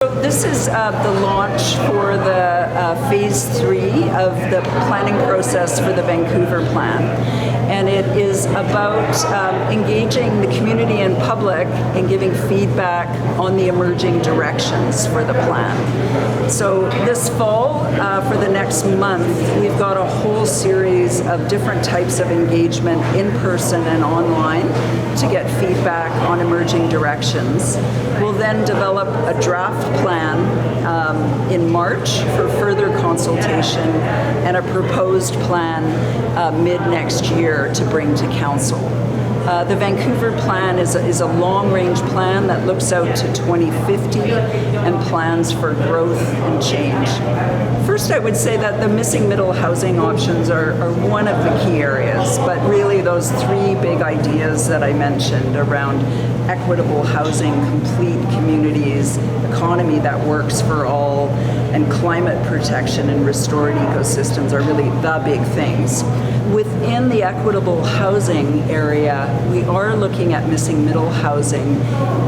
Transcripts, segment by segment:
This is the launch for the Phase 3 of the planning process for the Vancouver Plan. And it is about engaging the community and public and giving feedback on the emerging directions for the plan. So this fall, for the next month, we've got a whole series of different types of engagement in person and online to get feedback on emerging directions. We'll then develop a draft plan in March for further consultation and a proposed plan mid next year to bring to council. The Vancouver Plan is a long-range plan that looks out to 2050 and plans for growth and change. First, I would say that the missing middle housing options are one of the key areas, but really those three big ideas that I mentioned around equitable housing, complete communities, economy that works for all, and climate protection and restored ecosystems are really the big things. Within the equitable housing area, we are looking at missing middle housing.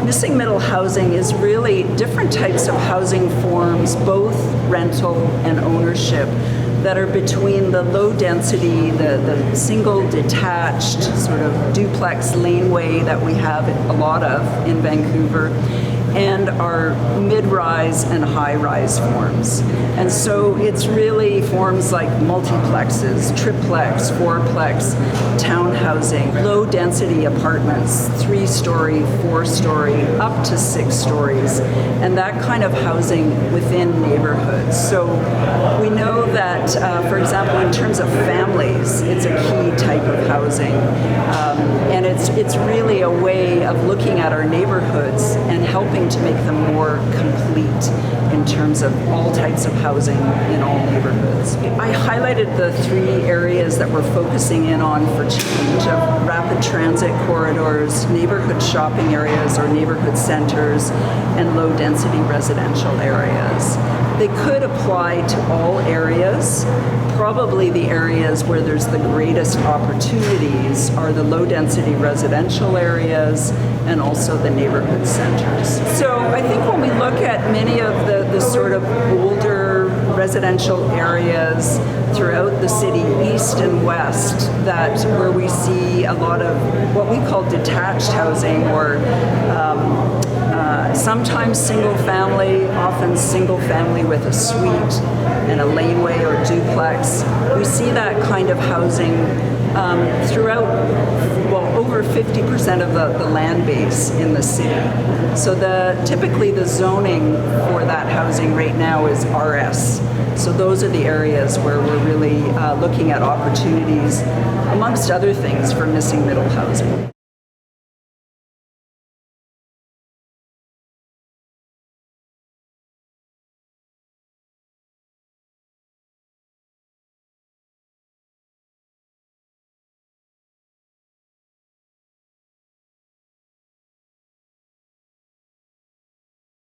Missing middle housing is really different types of housing forms, both rental and ownership, that are between the low density, the single detached sort of duplex laneway that we have a lot of in Vancouver, and our mid-rise and high-rise forms. And so it's really forms like multiplexes, triplex, fourplex, townhousing, low-density apartments, 3-story, 4-story, up to 6 stories, and that kind of housing within neighborhoods. So we know that, for example, in terms of families, it's a key type of housing. And it's really a way of looking at our neighborhoods and helping to make them more complete in terms of all types of housing in all neighborhoods. I highlighted the three areas that we're focusing in on for change of rapid transit corridors, neighborhood shopping areas or neighborhood centers, and low density residential areas. They could apply to all areas. Probably the areas where there's the greatest opportunities are the low-density residential areas and also the neighborhood centers. So I think when we look at many of the sort of older residential areas throughout the city, east and west, that where we see a lot of what we call detached housing or sometimes single family, often single family with a suite and a laneway or duplex. We see that kind of housing throughout, well, over 50% of the land base in the city. So typically the zoning for that housing right now is RS. So those are the areas where we're really looking at opportunities, amongst other things, for missing middle housing.